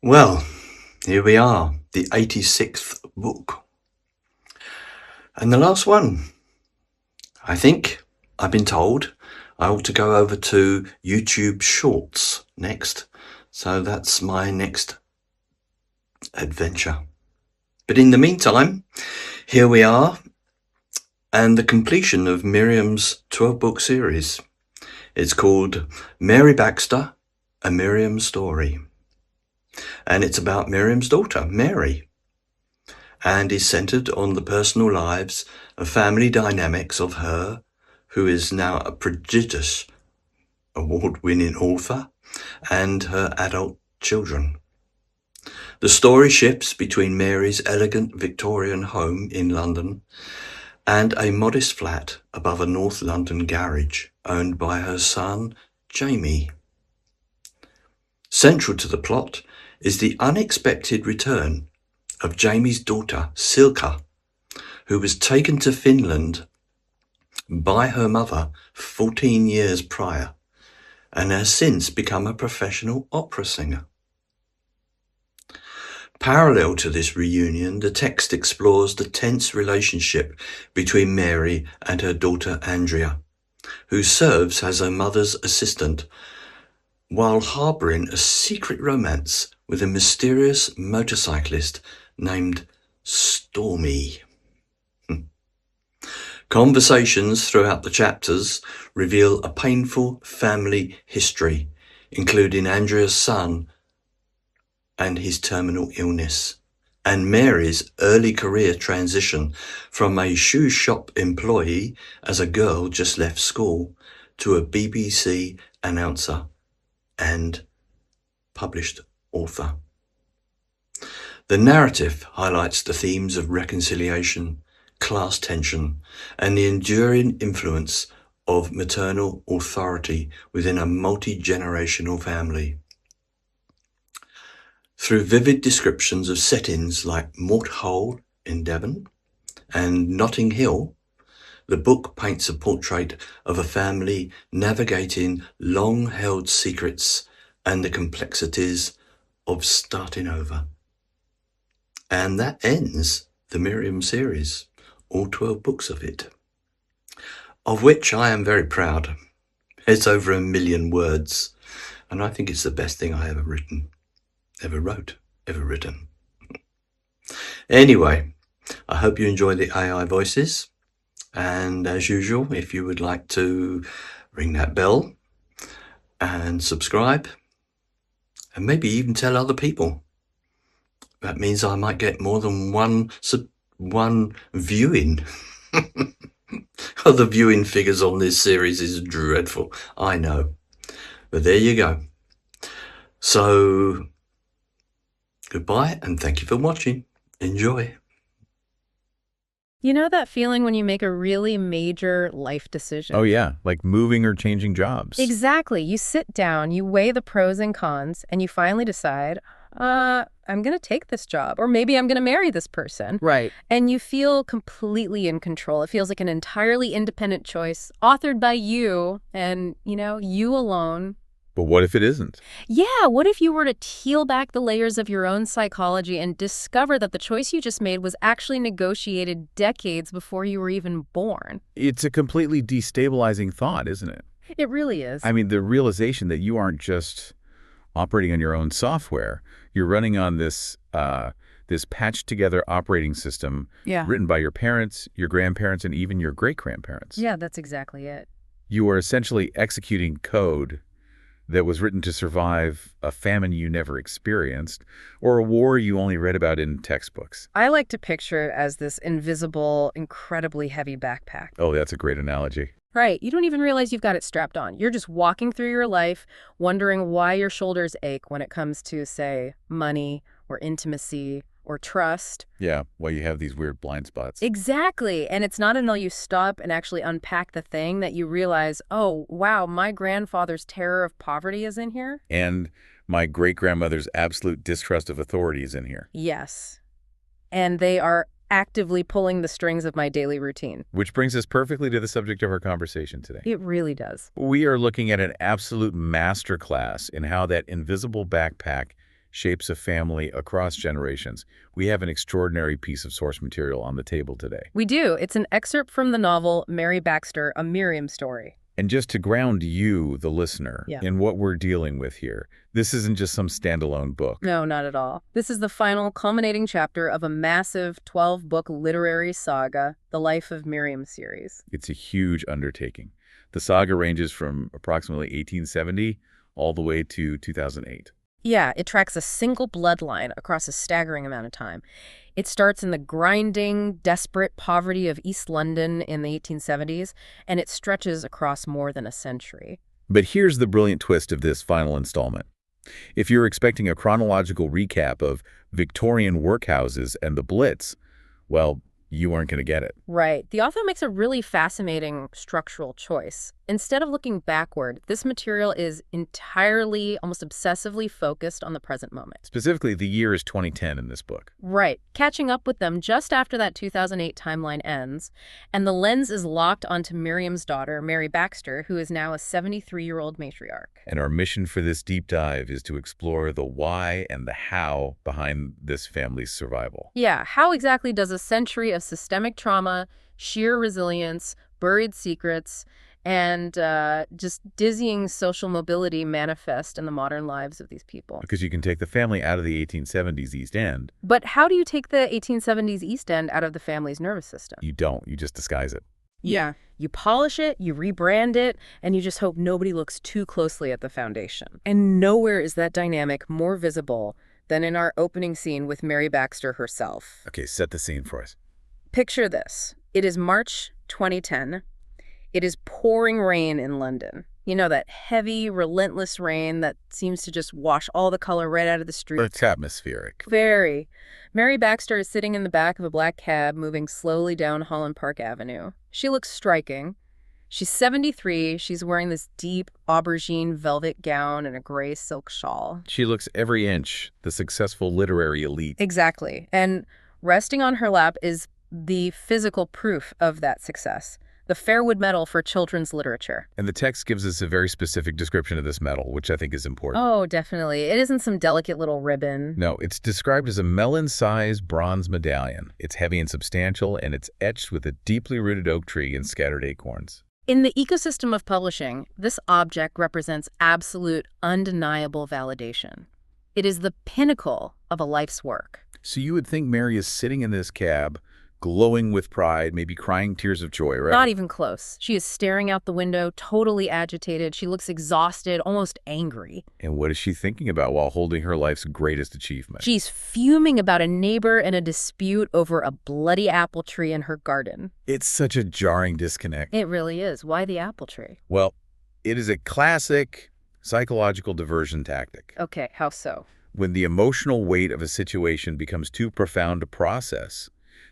Well, here we are, the 86th book. And the last one. I think, I've been told, I ought to go over to YouTube Shorts next. So that's my next adventure. But in the meantime, here we are, and the completion of Miriam's 12-book series. It's called Mary Baxter, A Miriam Story. And it's about Miriam's daughter, Mary, and is centered on the personal lives and family dynamics of her, who is now a prodigious award-winning author, and her adult children. The story shifts between Mary's elegant Victorian home in London and a modest flat above a North London garage owned by her son, Jamie. Central to the plot is the unexpected return of Jamie's daughter, Silka, who was taken to Finland by her mother 14 years prior and has since become a professional opera singer. Parallel to this reunion, the text explores the tense relationship between Mary and her daughter Andrea, who serves as her mother's assistant while harboring a secret romance with a mysterious motorcyclist named Stormy. Conversations throughout the chapters reveal a painful family history, including Andrea's son and his terminal illness, and Mary's early career transition from a shoe shop employee as a girl just left school to a BBC announcer and published author. The narrative highlights the themes of reconciliation, class tension, and the enduring influence of maternal authority within a multi-generational family. Through vivid descriptions of settings like Mort Hole in Devon and Notting Hill, the book paints a portrait of a family navigating long-held secrets and the complexities of starting over. And that ends the Miriam series, all 12 books of it, of which I am very proud. It's over 1 million words, and I think it's the best thing I ever wrote, ever written. Anyway, I hope you enjoy the AI voices. And as usual, if you would like to ring that bell and subscribe, and maybe even tell other people. That means I might get more than one viewing. Oh, the viewing figures on this series is dreadful, I know. But there you go. So, goodbye and thank you for watching. Enjoy. You know that feeling when you make a really major life decision? Oh, yeah, like moving or changing jobs. Exactly. You sit down, you weigh the pros and cons, and you finally decide, I'm going to take this job, or maybe I'm going to marry this person. Right. And you feel completely in control. It feels like an entirely independent choice, authored by you, and, you alone. But what if it isn't? Yeah, what if you were to peel back the layers of your own psychology and discover that the choice you just made was actually negotiated decades before you were even born? It's a completely destabilizing thought, isn't it? It really is. I mean, the realization that you aren't just operating on your own software. You're running on this patched-together operating system written by your parents, your grandparents, and even your great-grandparents. Yeah, that's exactly it. You are essentially executing code that was written to survive a famine you never experienced or a war you only read about in textbooks. I like to picture it as this invisible, incredibly heavy backpack. Oh, that's a great analogy. Right. You don't even realize you've got it strapped on. You're just walking through your life wondering why your shoulders ache when it comes to, say, money or intimacy or trust. Yeah, well, you have these weird blind spots. Exactly. And it's not until you stop and actually unpack the thing that you realize, oh, wow, my grandfather's terror of poverty is in here. And my great-grandmother's absolute distrust of authority is in here. Yes. And they are actively pulling the strings of my daily routine. Which brings us perfectly to the subject of our conversation today. It really does. We are looking at an absolute masterclass in how that invisible backpack shapes a family across generations. We have an extraordinary piece of source material on the table today. We do. It's an excerpt from the novel Mary Baxter, A Miriam Story. And just to ground you, the listener, in what we're dealing with here, this isn't just some standalone book. No, not at all. This is the final culminating chapter of a massive 12-book literary saga, the Life of Miriam series. It's a huge undertaking. The saga ranges from approximately 1870 all the way to 2008. Yeah, it tracks a single bloodline across a staggering amount of time. It starts in the grinding, desperate poverty of East London in the 1870s, and it stretches across more than a century. But here's the brilliant twist of this final installment. If you're expecting a chronological recap of Victorian workhouses and the Blitz, well, you aren't going to get it. Right. The author makes a really fascinating structural choice. Instead of looking backward, this material is entirely, almost obsessively focused on the present moment. Specifically, the year is 2010 in this book. Right. Catching up with them just after that 2008 timeline ends, and the lens is locked onto Miriam's daughter, Mary Baxter, who is now a 73-year-old matriarch. And our mission for this deep dive is to explore the why and the how behind this family's survival. Yeah, how exactly does a century of systemic trauma, sheer resilience, buried secrets, and just dizzying social mobility manifest in the modern lives of these people? Because you can take the family out of the 1870s East End. But how do you take the 1870s East End out of the family's nervous system? You don't. You just disguise it. Yeah. You polish it, you rebrand it, and you just hope nobody looks too closely at the foundation. And nowhere is that dynamic more visible than in our opening scene with Mary Baxter herself. Okay, set the scene for us. Picture this. It is March 2010. It is pouring rain in London. You know, that heavy, relentless rain that seems to just wash all the color right out of the street. It's atmospheric. Very. Mary Baxter is sitting in the back of a black cab moving slowly down Holland Park Avenue. She looks striking. She's 73. She's wearing this deep aubergine velvet gown and a gray silk shawl. She looks every inch the successful literary elite. Exactly. And resting on her lap is the physical proof of that success. The Fairwood Medal for Children's Literature. And the text gives us a very specific description of this medal, which I think is important. Oh, definitely. It isn't some delicate little ribbon. No, it's described as a melon-sized bronze medallion. It's heavy and substantial, and it's etched with a deeply rooted oak tree and scattered acorns. In the ecosystem of publishing, this object represents absolute, undeniable validation. It is the pinnacle of a life's work. So you would think Mary is sitting in this cab, glowing with pride, maybe crying tears of joy, right? Not even close. She is staring out the window, totally agitated. She looks exhausted, almost angry. And what is she thinking about while holding her life's greatest achievement? She's fuming about a neighbor and a dispute over a bloody apple tree in her garden. It's such a jarring disconnect. It really is. Why the apple tree? Well, it is a classic psychological diversion tactic. Okay, how so? When the emotional weight of a situation becomes too profound to process,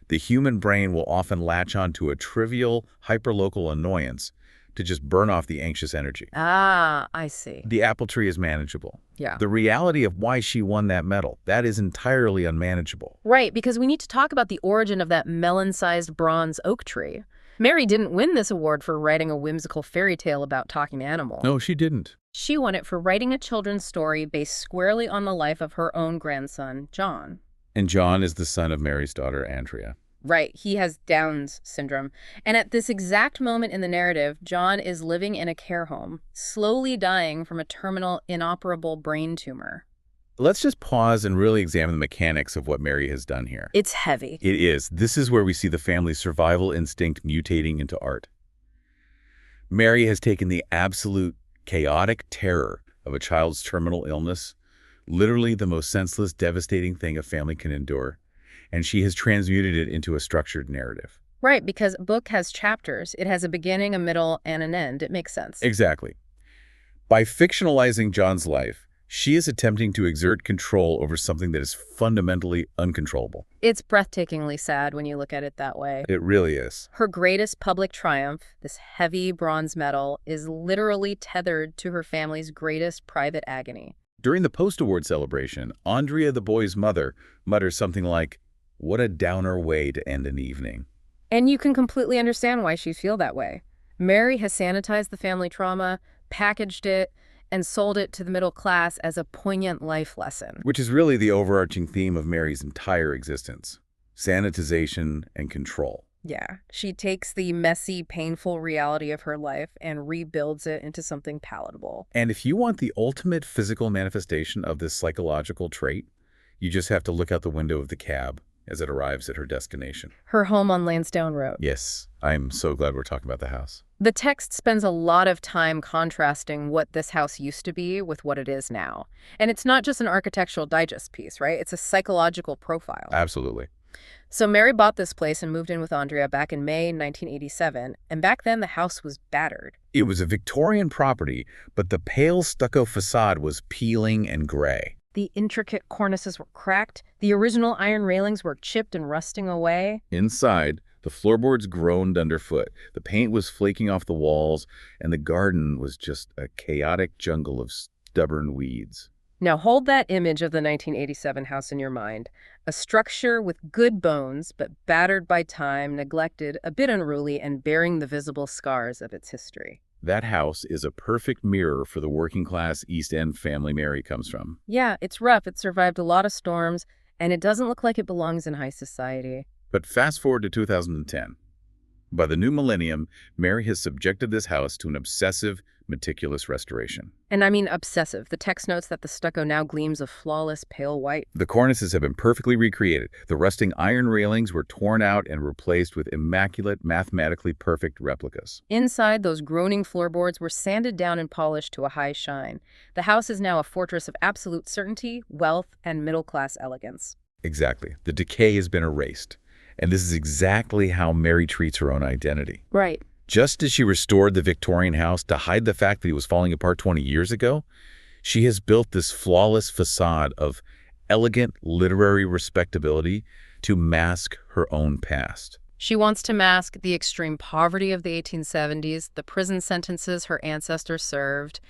the human brain will often latch onto a trivial, hyperlocal annoyance to just burn off the anxious energy. Ah, I see. The apple tree is manageable. Yeah. The reality of why she won that medal, that is entirely unmanageable. Right, because we need to talk about the origin of that melon-sized bronze oak tree. Mary didn't win this award for writing a whimsical fairy tale about talking animals. No, she didn't. She won it for writing a children's story based squarely on the life of her own grandson, John. And John is the son of Mary's daughter, Andrea. Right, he has Down's syndrome. And at this exact moment in the narrative, John is living in a care home, slowly dying from a terminal, inoperable brain tumor. Let's just pause and really examine the mechanics of what Mary has done here. It's heavy. It is. This is where we see the family's survival instinct mutating into art. Mary has taken the absolute chaotic terror of a child's terminal illness, literally the most senseless, devastating thing a family can endure, and she has transmuted it into a structured narrative. Right, because a book has chapters. It has a beginning, a middle, and an end. It makes sense. Exactly. By fictionalizing John's life, she is attempting to exert control over something that is fundamentally uncontrollable. It's breathtakingly sad when you look at it that way. It really is. Her greatest public triumph, this heavy bronze medal, is literally tethered to her family's greatest private agony. During the post-award celebration, Andrea, the boy's mother, mutters something like, "What a downer way to end an evening." And you can completely understand why she'd feel that way. Mary has sanitized the family trauma, packaged it, and sold it to the middle class as a poignant life lesson. Which is really the overarching theme of Mary's entire existence: sanitization and control. Yeah, she takes the messy, painful reality of her life and rebuilds it into something palatable. And if you want the ultimate physical manifestation of this psychological trait, you just have to look out the window of the cab as it arrives at her destination. Her home on Lansdowne Road. Yes, I'm so glad we're talking about the house. The text spends a lot of time contrasting what this house used to be with what it is now. And it's not just an architectural digest piece, right? It's a psychological profile. Absolutely. So Mary bought this place and moved in with Andrea back in May 1987, and back then the house was battered. It was a Victorian property, but the pale stucco facade was peeling and gray. The intricate cornices were cracked, the original iron railings were chipped and rusting away. Inside, the floorboards groaned underfoot, the paint was flaking off the walls, and the garden was just a chaotic jungle of stubborn weeds. Now hold that image of the 1987 house in your mind. A structure with good bones, but battered by time, neglected, a bit unruly, and bearing the visible scars of its history. That house is a perfect mirror for the working-class East End family Mary comes from. Yeah, it's rough. It survived a lot of storms, and it doesn't look like it belongs in high society. But fast forward to 2010. By the new millennium, Mary has subjected this house to an obsessive, meticulous restoration. And I mean obsessive. The text notes that the stucco now gleams a flawless pale white. The cornices have been perfectly recreated. The rusting iron railings were torn out and replaced with immaculate, mathematically perfect replicas. Inside, those groaning floorboards were sanded down and polished to a high shine. The house is now a fortress of absolute certainty, wealth, and middle-class elegance. Exactly. The decay has been erased. And this is exactly how Mary treats her own identity. Right. Just as she restored the Victorian house to hide the fact that it was falling apart 20 years ago, she has built this flawless facade of elegant literary respectability to mask her own past. She wants to mask the extreme poverty of the 1870s, the prison sentences her ancestors served,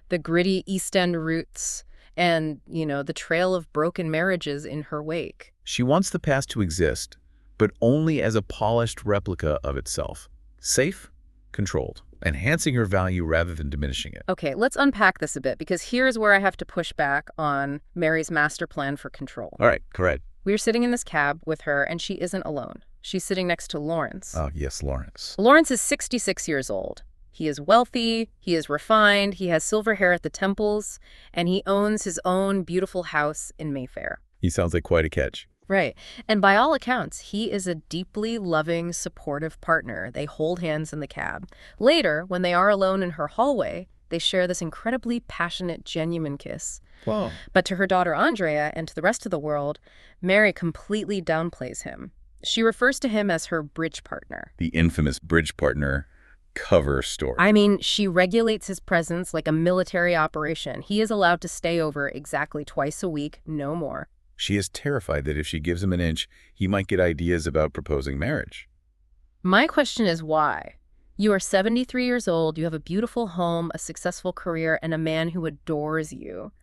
the gritty East End roots, and, the trail of broken marriages in her wake. She wants the past to exist, but only as a polished replica of itself. Safe, controlled, enhancing her value rather than diminishing it. Okay, let's unpack this a bit, because here's where I have to push back on Mary's master plan for control. All right, correct. We're sitting in this cab with her, and she isn't alone. She's sitting next to Lawrence. Oh, yes, Lawrence. Lawrence is 66 years old. He is wealthy, he is refined, he has silver hair at the temples, and he owns his own beautiful house in Mayfair. He sounds like quite a catch. Right. And by all accounts, he is a deeply loving, supportive partner. They hold hands in the cab. Later, when they are alone in her hallway, they share this incredibly passionate, genuine kiss. Wow. But to her daughter Andrea and to the rest of the world, Mary completely downplays him. She refers to him as her bridge partner. The infamous bridge partner cover story. I mean, she regulates his presence like a military operation. He is allowed to stay over exactly twice a week, no more. She is terrified that if she gives him an inch, he might get ideas about proposing marriage. My question is why? You are 73 years old, you have a beautiful home, a successful career, and a man who adores you.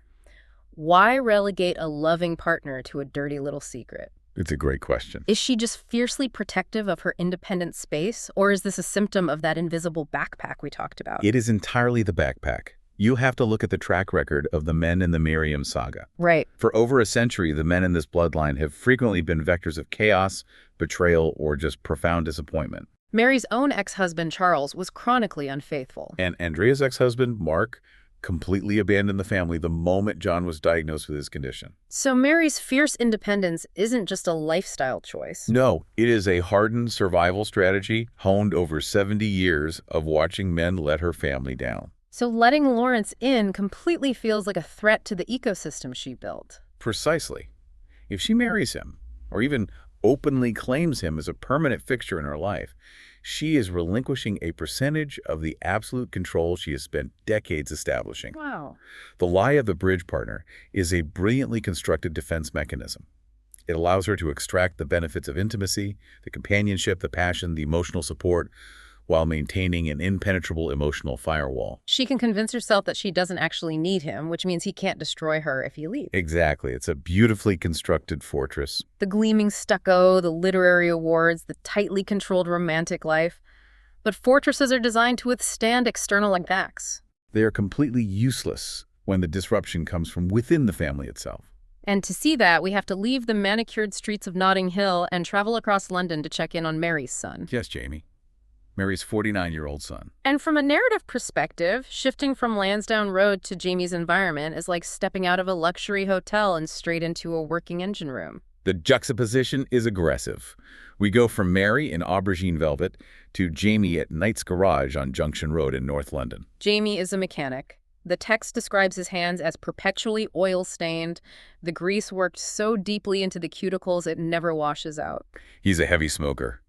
Why relegate a loving partner to a dirty little secret? It's a great question. Is she just fiercely protective of her independent space, or is this a symptom of that invisible backpack we talked about? It is entirely the backpack. You have to look at the track record of the men in the Miriam saga. Right. For over a century, the men in this bloodline have frequently been vectors of chaos, betrayal, or just profound disappointment. Mary's own ex-husband, Charles, was chronically unfaithful. And Andrea's ex-husband, Mark, completely abandoned the family the moment John was diagnosed with his condition. So Mary's fierce independence isn't just a lifestyle choice. No, it is a hardened survival strategy honed over 70 years of watching men let her family down. So letting Lawrence in completely feels like a threat to the ecosystem she built. Precisely. If she marries him, or even openly claims him as a permanent fixture in her life, she is relinquishing a percentage of the absolute control she has spent decades establishing. Wow. The lie of the bridge partner is a brilliantly constructed defense mechanism. It allows her to extract the benefits of intimacy, the companionship, the passion, the emotional support, while maintaining an impenetrable emotional firewall. She can convince herself that she doesn't actually need him, which means he can't destroy her if he leaves. Exactly. It's a beautifully constructed fortress. The gleaming stucco, the literary awards, the tightly controlled romantic life. But fortresses are designed to withstand external attacks. They are completely useless when the disruption comes from within the family itself. And to see that, we have to leave the manicured streets of Notting Hill and travel across London to check in on Mary's son. Yes, Jamie. Mary's 49-year-old son. And from a narrative perspective, shifting from Lansdowne Road to Jamie's environment is like stepping out of a luxury hotel and straight into a working engine room. The juxtaposition is aggressive. We go from Mary in aubergine velvet to Jamie at Knight's Garage on Junction Road in North London. Jamie is a mechanic. The text describes his hands as perpetually oil-stained, the grease worked so deeply into the cuticles it never washes out. He's a heavy smoker.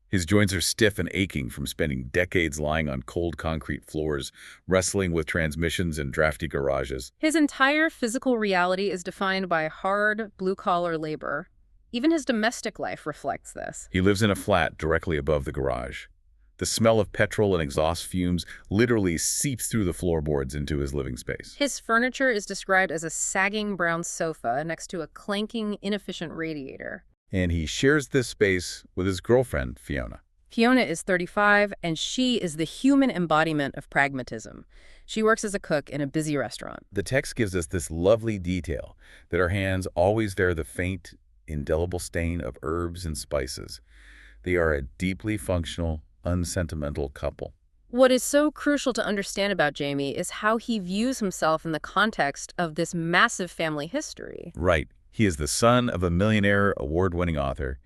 His joints are stiff and aching from spending decades lying on cold concrete floors, wrestling with transmissions in drafty garages. His entire physical reality is defined by hard, blue-collar labor. Even his domestic life reflects this. He lives in a flat directly above the garage. The smell of petrol and exhaust fumes literally seeps through the floorboards into his living space. His furniture is described as a sagging brown sofa next to a clanking, inefficient radiator. And he shares this space with his girlfriend, Fiona. Fiona is 35, and she is the human embodiment of pragmatism. She works as a cook in a busy restaurant. The text gives us this lovely detail that her hands always bear the faint, indelible stain of herbs and spices. They are a deeply functional, unsentimental couple. What is so crucial to understand about Jamie is how he views himself in the context of this massive family history. Right. He is the son of a millionaire, award-winning author.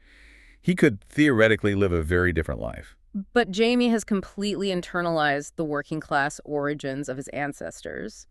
He could theoretically live a very different life. But Jamie has completely internalized the working-class origins of his ancestors.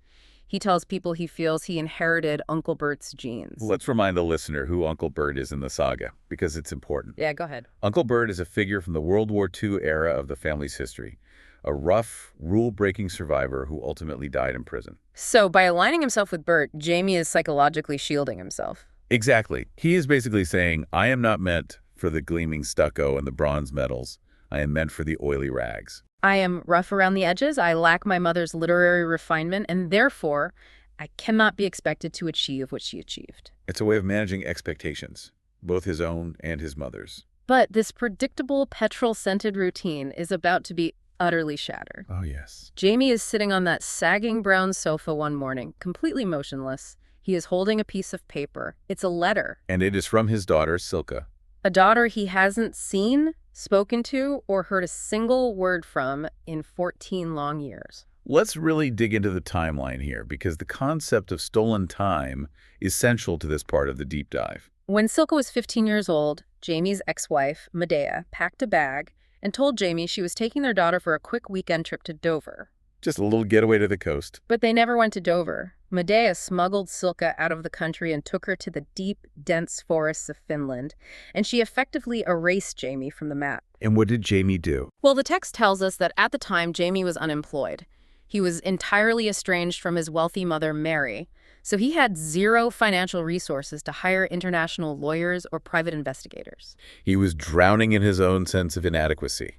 He tells people he feels he inherited Uncle Bert's genes. Let's remind the listener who Uncle Bert is in the saga, because it's important. Yeah, go ahead. Uncle Bert is a figure from the World War II era of the family's history. A rough, rule-breaking survivor who ultimately died in prison. So by aligning himself with Bert, Jamie is psychologically shielding himself. Exactly. He is basically saying, I am not meant for the gleaming stucco and the bronze medals. I am meant for the oily rags. I am rough around the edges, I lack my mother's literary refinement, and therefore, I cannot be expected to achieve what she achieved. It's a way of managing expectations, both his own and his mother's. But this predictable petrol-scented routine is about to be utterly shattered. Oh, yes. Jamie is sitting on that sagging brown sofa one morning, completely motionless. He is holding a piece of paper. It's a letter. And it is from his daughter, Silke. A daughter he hasn't seen, spoken to, or heard a single word from in 14 long years. Let's really dig into the timeline here, because the concept of stolen time is central to this part of the deep dive. When Silke was 15 years old, Jamie's ex-wife, Medea, packed a bag and told Jamie she was taking their daughter for a quick weekend trip to Dover. Just a little getaway to the coast. But they never went to Dover. Medea smuggled Silke out of the country and took her to the deep, dense forests of Finland, and she effectively erased Jamie from the map. And what did Jamie do? Well, the text tells us that at the time, Jamie was unemployed. He was entirely estranged from his wealthy mother, Mary, so he had zero financial resources to hire international lawyers or private investigators. He was drowning in his own sense of inadequacy.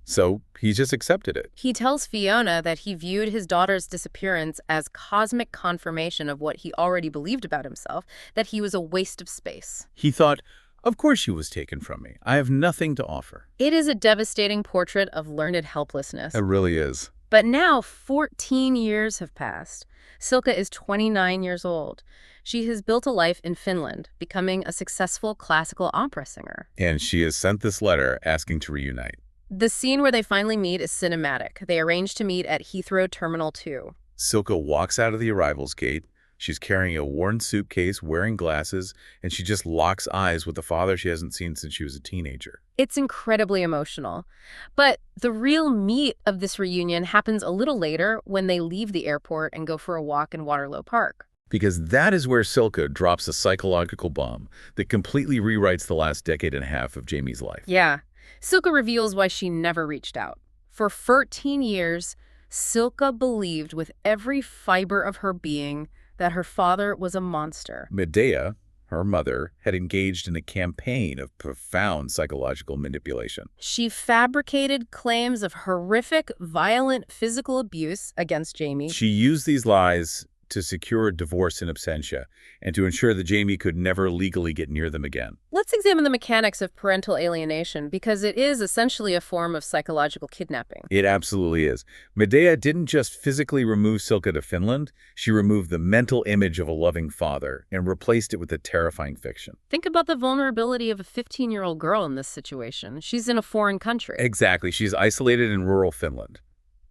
So he just accepted it. He tells Fiona that he viewed his daughter's disappearance as cosmic confirmation of what he already believed about himself, that he was a waste of space. He thought, of course she was taken from me. I have nothing to offer. It is a devastating portrait of learned helplessness. It really is. But now 14 years have passed. Silke is 29 years old. She has built a life in Finland, becoming a successful classical opera singer. And she has sent this letter asking to reunite. The scene where they finally meet is cinematic. They arrange to meet at Heathrow Terminal 2. Silke walks out of the arrivals gate. She's carrying a worn suitcase, wearing glasses, and she just locks eyes with the father she hasn't seen since she was a teenager. It's incredibly emotional. But the real meat of this reunion happens a little later when they leave the airport and go for a walk in Waterloo Park. Because that is where Silke drops a psychological bomb that completely rewrites the last decade and a half of Jamie's life. Yeah. Silke reveals why she never reached out. For 13 years, Silke believed with every fiber of her being that her father was a monster. Medea, her mother, had engaged in a campaign of profound psychological manipulation. She fabricated claims of horrific, violent physical abuse against Jamie. She used these lies to secure divorce in absentia and to ensure that Jamie could never legally get near them again. Let's examine the mechanics of parental alienation because it is essentially a form of psychological kidnapping. It absolutely is. Medea didn't just physically remove Silka to Finland, she removed the mental image of a loving father and replaced it with a terrifying fiction. Think about the vulnerability of a 15-year-old girl in this situation. She's in a foreign country. Exactly. She's isolated in rural Finland.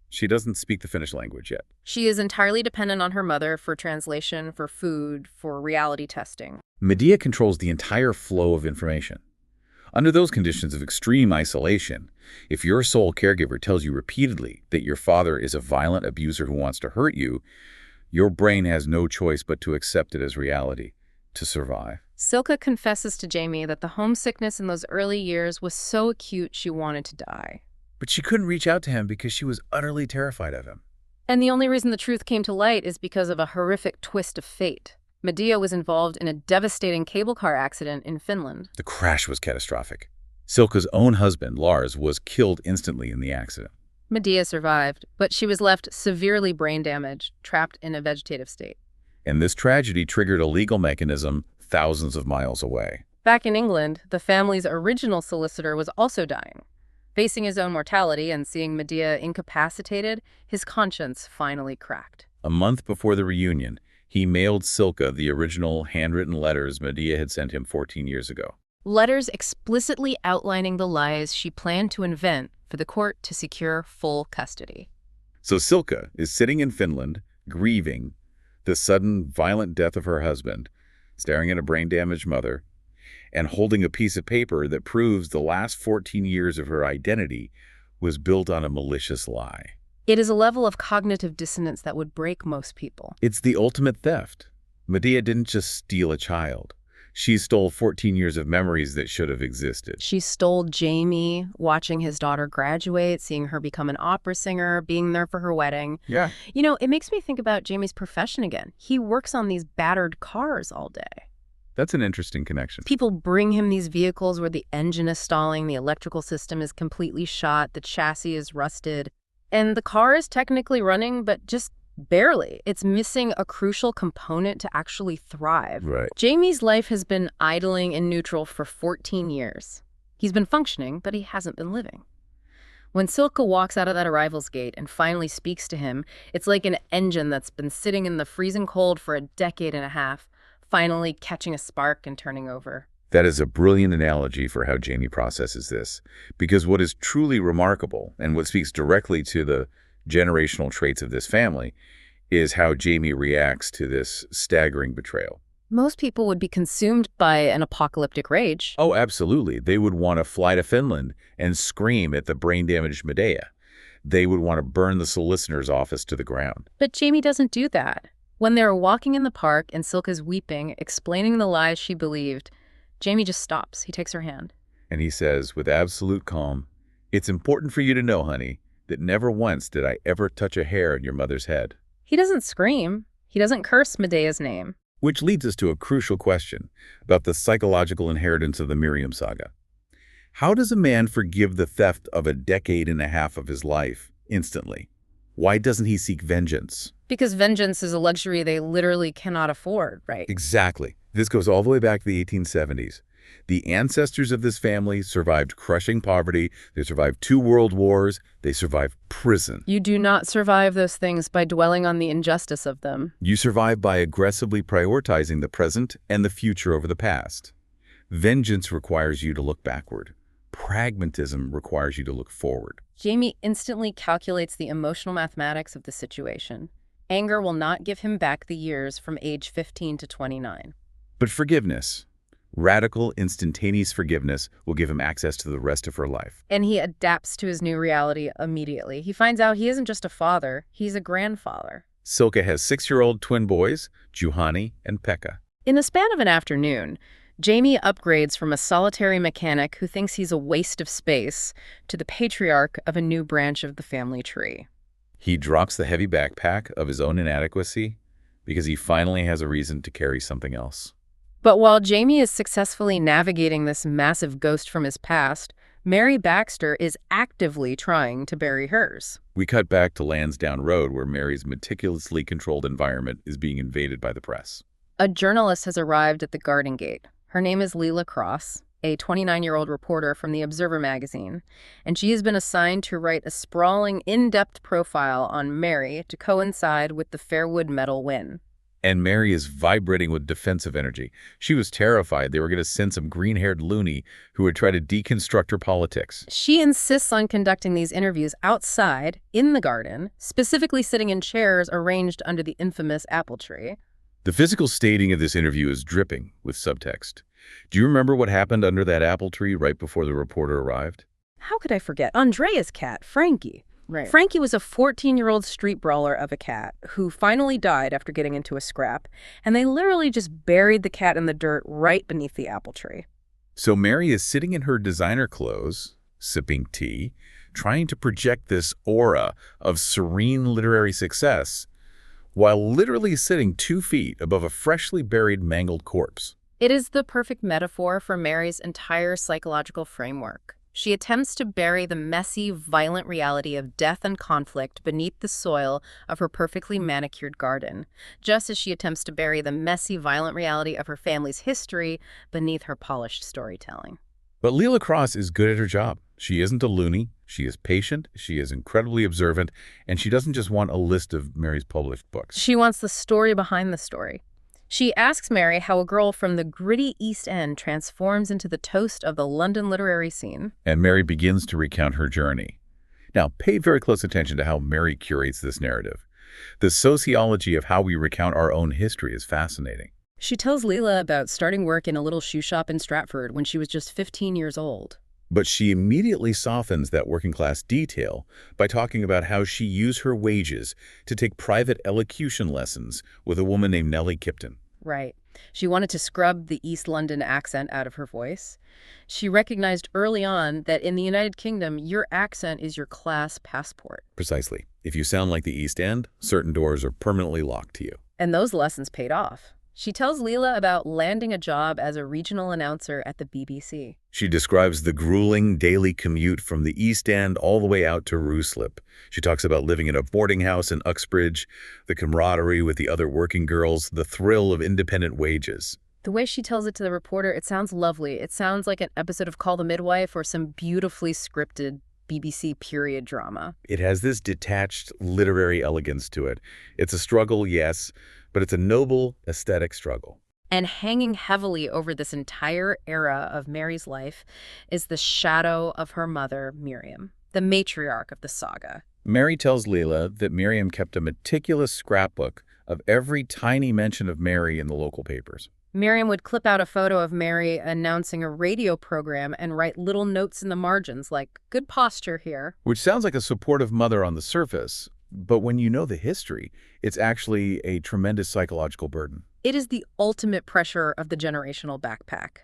She doesn't speak the Finnish language yet. She is entirely dependent on her mother for translation, for food, for reality testing. Medea controls the entire flow of information. Under those conditions of extreme isolation, if your sole caregiver tells you repeatedly that your father is a violent abuser who wants to hurt you, your brain has no choice but to accept it as reality, to survive. Silka confesses to Jamie that the homesickness in those early years was so acute she wanted to die. But she couldn't reach out to him because she was utterly terrified of him. And the only reason the truth came to light is because of a horrific twist of fate. Medea was involved in a devastating cable car accident in Finland. The crash was catastrophic. Silka's own husband, Lars, was killed instantly in the accident. Medea survived, but she was left severely brain damaged, trapped in a vegetative state. And this tragedy triggered a legal mechanism thousands of miles away. Back in England, the family's original solicitor was also dying. Facing his own mortality and seeing Medea incapacitated, his conscience finally cracked. A month before the reunion, he mailed Silka the original handwritten letters Medea had sent him 14 years ago. Letters explicitly outlining the lies she planned to invent for the court to secure full custody. So Silka is sitting in Finland, grieving the sudden violent death of her husband, staring at a brain-damaged mother, and holding a piece of paper that proves the last 14 years of her identity was built on a malicious lie. It is a level of cognitive dissonance that would break most people. It's the ultimate theft. Medea didn't just steal a child. She stole 14 years of memories that should have existed. She stole Jamie, watching his daughter graduate, seeing her become an opera singer, being there for her wedding. Yeah. You know, it makes me think about Jamie's profession again. He works on these battered cars all day. That's an interesting connection. People bring him these vehicles where the engine is stalling, the electrical system is completely shot, the chassis is rusted, and the car is technically running, but just barely. It's missing a crucial component to actually thrive. Right. Jamie's life has been idling in neutral for 14 years. He's been functioning, but he hasn't been living. When Silka walks out of that arrivals gate and finally speaks to him, it's like an engine that's been sitting in the freezing cold for a decade and a half, finally catching a spark and turning over. That is a brilliant analogy for how Jamie processes this, because what is truly remarkable, and what speaks directly to the generational traits of this family, is how Jamie reacts to this staggering betrayal. Most people would be consumed by an apocalyptic rage. Oh, absolutely. They would want to fly to Finland and scream at the brain-damaged Medea. They would want to burn the solicitor's office to the ground. But Jamie doesn't do that. When they're walking in the park and Silka's weeping, explaining the lies she believed, Jamie just stops. He takes her hand. And he says, with absolute calm, "It's important for you to know, honey, that never once did I ever touch a hair in your mother's head." He doesn't scream. He doesn't curse Medea's name. Which leads us to a crucial question about the psychological inheritance of the Miriam saga. How does a man forgive the theft of a decade and a half of his life instantly? Why doesn't he seek vengeance? Because vengeance is a luxury they literally cannot afford, right? Exactly. This goes all the way back to the 1870s. The ancestors of this family survived crushing poverty. They survived 2 world wars. They survived prison. You do not survive those things by dwelling on the injustice of them. You survive by aggressively prioritizing the present and the future over the past. Vengeance requires you to look backward. Pragmatism requires you to look forward. Jamie instantly calculates the emotional mathematics of the situation. Anger will not give him back the years from age 15 to 29. But forgiveness, radical, instantaneous forgiveness, will give him access to the rest of her life. And he adapts to his new reality immediately. He finds out he isn't just a father, he's a grandfather. Silka has 6-year-old twin boys, Juhani and Pekka. In the span of an afternoon, Jamie upgrades from a solitary mechanic who thinks he's a waste of space to the patriarch of a new branch of the family tree. He drops the heavy backpack of his own inadequacy because he finally has a reason to carry something else. But while Jamie is successfully navigating this massive ghost from his past, Mary Baxter is actively trying to bury hers. We cut back to Lansdowne Road, where Mary's meticulously controlled environment is being invaded by the press. A journalist has arrived at the garden gate. Her name is Leila Cross, a 29-year-old reporter from the Observer magazine, and she has been assigned to write a sprawling, in-depth profile on Mary to coincide with the Fairwood Medal win. And Mary is vibrating with defensive energy. She was terrified they were going to send some green-haired loony who would try to deconstruct her politics. She insists on conducting these interviews outside, in the garden, specifically sitting in chairs arranged under the infamous apple tree. The physical staging of this interview is dripping with subtext. Do you remember what happened under that apple tree right before the reporter arrived? How could I forget? Andrea's cat, Frankie. Right. Frankie was a 14-year-old street brawler of a cat who finally died after getting into a scrap, and they literally just buried the cat in the dirt right beneath the apple tree. So Mary is sitting in her designer clothes, sipping tea, trying to project this aura of serene literary success, while literally sitting 2 feet above a freshly buried, mangled corpse. It is the perfect metaphor for Mary's entire psychological framework. She attempts to bury the messy, violent reality of death and conflict beneath the soil of her perfectly manicured garden, just as she attempts to bury the messy, violent reality of her family's history beneath her polished storytelling. But Leila Cross is good at her job. She isn't a loony. She is patient. She is incredibly observant. And she doesn't just want a list of Mary's published books. She wants the story behind the story. She asks Mary how a girl from the gritty East End transforms into the toast of the London literary scene. And Mary begins to recount her journey. Now, pay very close attention to how Mary curates this narrative. The sociology of how we recount our own history is fascinating. She tells Leila about starting work in a little shoe shop in Stratford when she was just 15 years old. But she immediately softens that working-class detail by talking about how she used her wages to take private elocution lessons with a woman named Nellie Kipton. Right. She wanted to scrub the East London accent out of her voice. She recognized early on that in the United Kingdom, your accent is your class passport. Precisely. If you sound like the East End, certain doors are permanently locked to you. And those lessons paid off. She tells Leila about landing a job as a regional announcer at the BBC. She describes the grueling daily commute from the East End all the way out to Ruislip. She talks about living in a boarding house in Uxbridge, the camaraderie with the other working girls, the thrill of independent wages. The way she tells it to the reporter, it sounds lovely. It sounds like an episode of Call the Midwife or some beautifully scripted BBC period drama. It has this detached literary elegance to it. It's a struggle, yes, but it's a noble aesthetic struggle. And hanging heavily over this entire era of Mary's life is the shadow of her mother, Miriam, the matriarch of the saga. Mary tells Leila that Miriam kept a meticulous scrapbook of every tiny mention of Mary in the local papers. Miriam would clip out a photo of Mary announcing a radio program and write little notes in the margins like, "Good posture here." Which sounds like a supportive mother on the surface, but when you know the history, it's actually a tremendous psychological burden. It is the ultimate pressure of the generational backpack.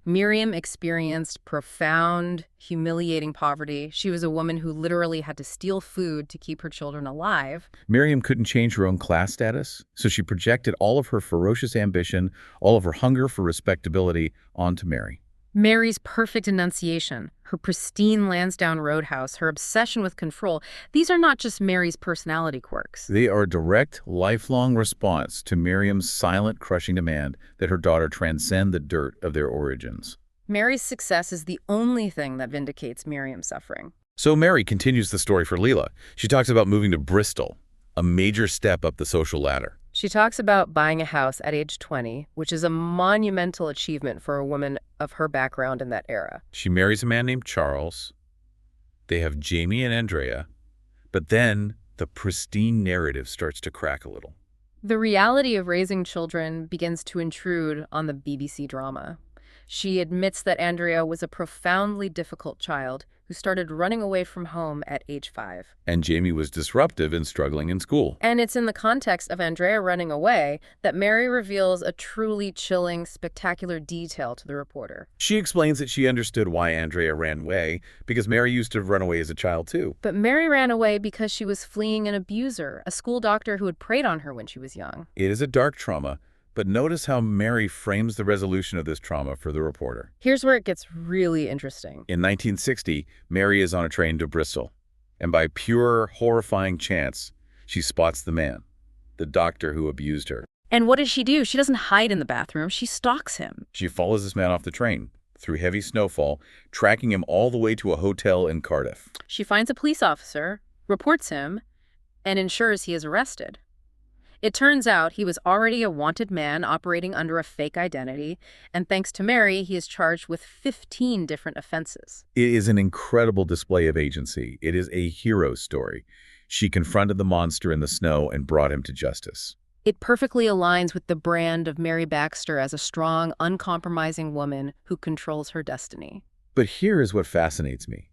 Miriam experienced profound, humiliating poverty. She was a woman who literally had to steal food to keep her children alive. Miriam couldn't change her own class status, so she projected all of her ferocious ambition, all of her hunger for respectability onto Mary. Mary's perfect enunciation, her pristine Lansdowne Road house, her obsession with control, these are not just Mary's personality quirks. They are a direct, lifelong response to Miriam's silent, crushing demand that her daughter transcend the dirt of their origins. Mary's success is the only thing that vindicates Miriam's suffering. So Mary continues the story for Leila. She talks about moving to Bristol, a major step up the social ladder. She talks about buying a house at age 20, which is a monumental achievement for a woman of her background in that era. She marries a man named Charles. They have Jamie and Andrea. But then the pristine narrative starts to crack a little. The reality of raising children begins to intrude on the BBC drama. She admits that Andrea was a profoundly difficult child who started running away from home at age 5. And Jamie was disruptive and struggling in school. And it's in the context of Andrea running away that Mary reveals a truly chilling, spectacular detail to the reporter. She explains that she understood why Andrea ran away, because Mary used to run away as a child too. But Mary ran away because she was fleeing an abuser, a school doctor who had preyed on her when she was young. It is a dark trauma, But notice how Mary frames the resolution of this trauma for the reporter. Here's where it gets really interesting. In 1960, Mary is on a train to Bristol, and by pure, horrifying chance, she spots the man, the doctor who abused her. And what does she do? She doesn't hide in the bathroom. She stalks him. She follows this man off the train, through heavy snowfall, tracking him all the way to a hotel in Cardiff. She finds a police officer, reports him, and ensures he is arrested. It turns out he was already a wanted man operating under a fake identity, and thanks to Mary, he is charged with 15 different offenses. It is an incredible display of agency. It is a hero story. She confronted the monster in the snow and brought him to justice. It perfectly aligns with the brand of Mary Baxter as a strong, uncompromising woman who controls her destiny. But here is what fascinates me.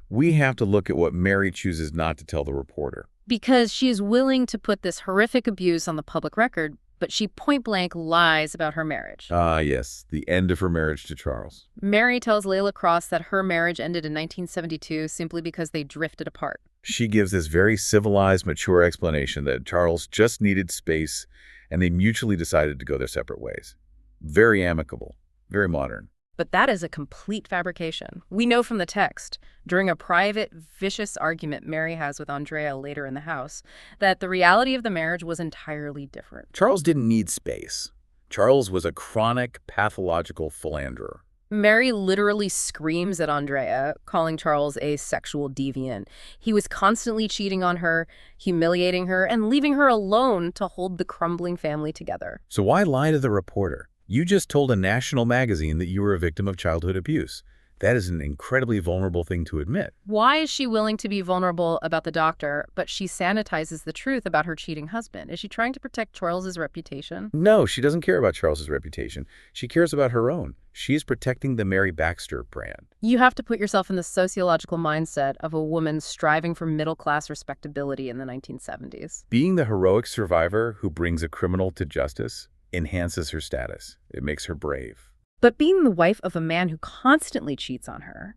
We have to look at what Mary chooses not to tell the reporter. Because she is willing to put this horrific abuse on the public record, but she point-blank lies about her marriage. Ah, yes, the end of her marriage to Charles. Mary tells Layla Cross that her marriage ended in 1972 simply because they drifted apart. She gives this very civilized, mature explanation that Charles just needed space and they mutually decided to go their separate ways. Very amicable, very modern. But that is a complete fabrication. We know from the text, during a private, vicious argument Mary has with Andrea later in the house, that the reality of the marriage was entirely different. Charles didn't need space. Charles was a chronic, pathological philanderer. Mary literally screams at Andrea, calling Charles a sexual deviant. He was constantly cheating on her, humiliating her, and leaving her alone to hold the crumbling family together. So why lie to the reporter? You just told a national magazine that you were a victim of childhood abuse. That is an incredibly vulnerable thing to admit. Why is she willing to be vulnerable about the doctor, but she sanitizes the truth about her cheating husband? Is she trying to protect Charles's reputation? No, she doesn't care about Charles's reputation. She cares about her own. She is protecting the Mary Baxter brand. You have to put yourself in the sociological mindset of a woman striving for middle-class respectability in the 1970s. Being the heroic survivor who brings a criminal to justice enhances her status. It makes her brave. But being the wife of a man who constantly cheats on her,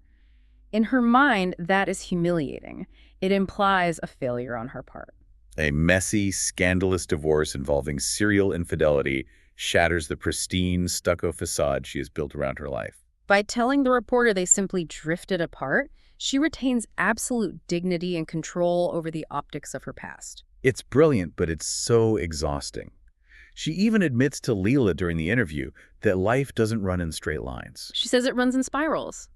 in her mind, that is humiliating. It implies a failure on her part. A messy, scandalous divorce involving serial infidelity shatters the pristine, stucco facade she has built around her life. By telling the reporter they simply drifted apart, she retains absolute dignity and control over the optics of her past. It's brilliant, but it's so exhausting. She even admits to Leela during the interview that life doesn't run in straight lines. She says it runs in spirals.